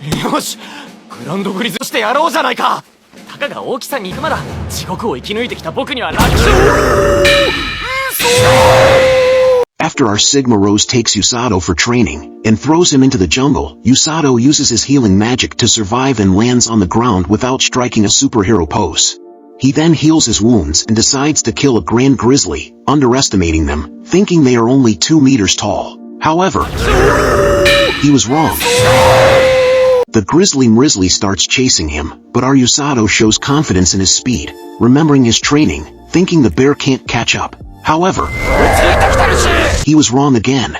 よし、グランドグリズしてやろうじゃないか。たかが大きさ肉まだ地獄を生き抜いてきた僕には楽勝。After our Sigma Rose takes Usato for training and throws him into the jungle, Usato uses his healing magic to survive and lands on the ground without striking a superhero pose. He then heals his wounds and decides to kill a grand grizzly, underestimating them, thinking they are only 2 meters tall. However, he was wrong. The grizzly starts chasing him, but our Usato shows confidence in his speed, remembering his training, thinking the bear can't catch up. However, he was wrong again.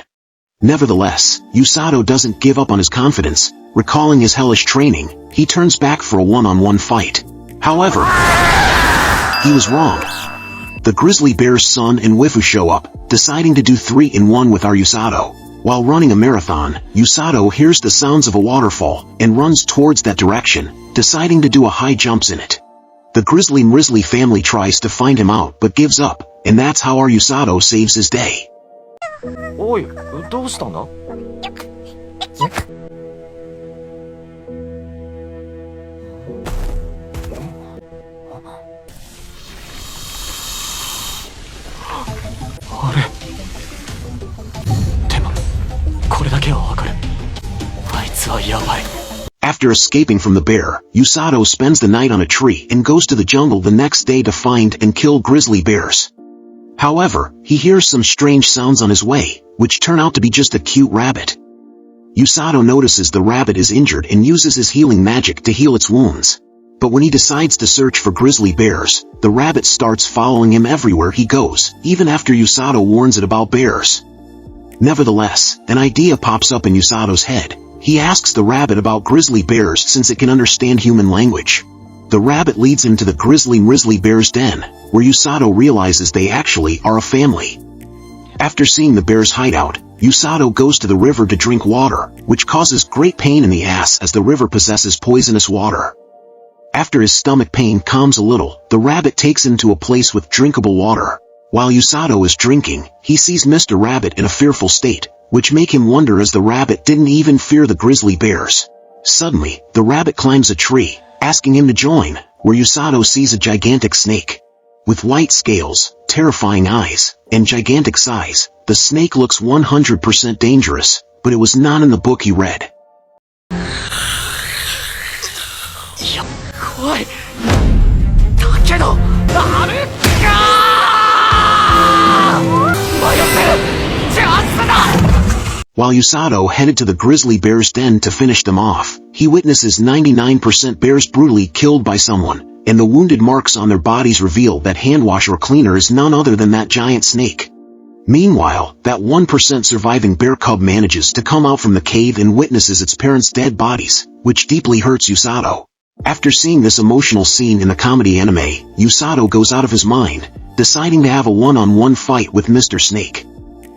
Nevertheless, Usato doesn't give up on his confidence. Recalling his hellish training, he turns back for a one-on-one fight. However, he was wrong. The grizzly bear's son and Wifu show up, deciding to do 3-in-1 with our Usato. While running a marathon, Usato hears the sounds of a waterfall and runs towards that direction, deciding to do a high jumps in it. The grizzly family tries to find him out but gives up, and that's how our Usato saves his day. おい、どうしたんだ？あれ？でも、これだけはわかる。あいつはやばい。After escaping from the bear, Usato spends the night on a tree and goes to the jungle the next day to find and kill grizzly bears. However, he hears some strange sounds on his way, which turn out to be just a cute rabbit. Usato notices the rabbit is injured and uses his healing magic to heal its wounds. But when he decides to search for grizzly bears, the rabbit starts following him everywhere he goes, even after Usato warns it about bears. Nevertheless, an idea pops up in Usato's head. He asks the rabbit about grizzly bears since it can understand human language. The rabbit leads him to the grizzly bear's den, where Usato realizes they actually are a family. After seeing the bear's hideout, Usato goes to the river to drink water, which causes great pain in the ass as the river possesses poisonous water. After his stomach pain calms a little, the rabbit takes him to a place with drinkable water. While Usato is drinking, he sees Mr. Rabbit in a fearful state, which make him wonder as the rabbit didn't even fear the grizzly bears. Suddenly, the rabbit climbs a tree, asking him to join, where Usato sees a gigantic snake. With white scales, terrifying eyes, and gigantic size, the snake looks 100% dangerous, but it was not in the book he read. いや、怖い。だけど、ダメかー！迷ってる！チャンスだ！ While Usato headed to the grizzly bear's den to finish them off, he witnesses 99% bears brutally killed by someone, and the wounded marks on their bodies reveal that handwash or cleaner is none other than that giant snake. Meanwhile, that 1% surviving bear cub manages to come out from the cave and witnesses its parents' dead bodies, which deeply hurts Usato. After seeing this emotional scene in the comedy anime, Usato goes out of his mind, deciding to have a one-on-one fight with Mr. Snake.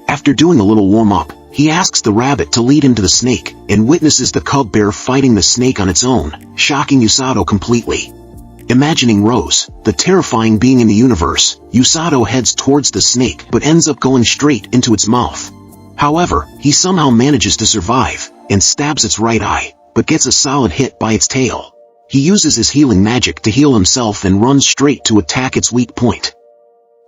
After doing a little warm-up, he asks the rabbit to lead him to the snake, and witnesses the cub bear fighting the snake on its own, shocking Usato completely. Imagining Rose, the terrifying being in the universe, Usato heads towards the snake but ends up going straight into its mouth. However, he somehow manages to survive, and stabs its right eye, but gets a solid hit by its tail. He uses his healing magic to heal himself and runs straight to attack its weak point.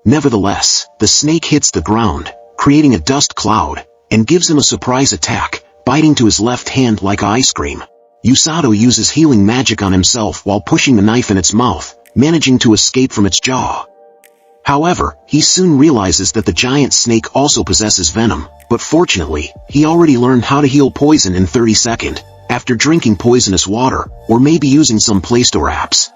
Nevertheless, the snake hits the ground, creating a dust cloud, and gives him a surprise attack, biting to his left hand like ice cream. Usato uses healing magic on himself while pushing the knife in its mouth, managing to escape from its jaw. However, he soon realizes that the giant snake also possesses venom, but fortunately, he already learned how to heal poison in 30 seconds, after drinking poisonous water, or maybe using some Play Store apps.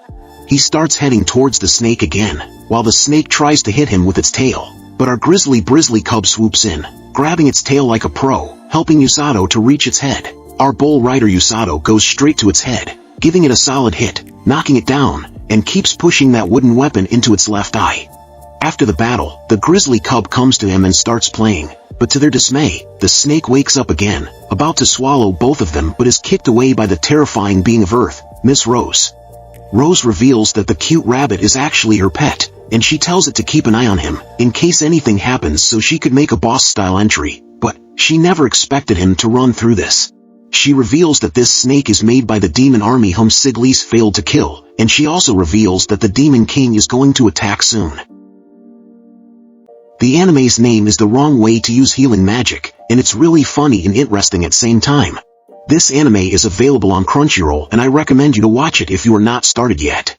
He starts heading towards the snake again, while the snake tries to hit him with its tail, but our grizzly cub swoops in, grabbing its tail like a pro, helping Usato to reach its head. Our bull rider Usato goes straight to its head, giving it a solid hit, knocking it down, and keeps pushing that wooden weapon into its left eye. After the battle, the grizzly cub comes to him and starts playing, but to their dismay, the snake wakes up again, about to swallow both of them but is kicked away by the terrifying being of Earth, Miss Rose. Rose reveals that the cute rabbit is actually her pet, and she tells it to keep an eye on him, in case anything happens so she could make a boss-style entry, but she never expected him to run through this. She reveals that this snake is made by the demon army whom Siglis failed to kill, and she also reveals that the Demon King is going to attack soon. The anime's name is the wrong way to use healing magic, and it's really funny and interesting at the same time. This anime is available on Crunchyroll and I recommend you to watch it if you are not started yet.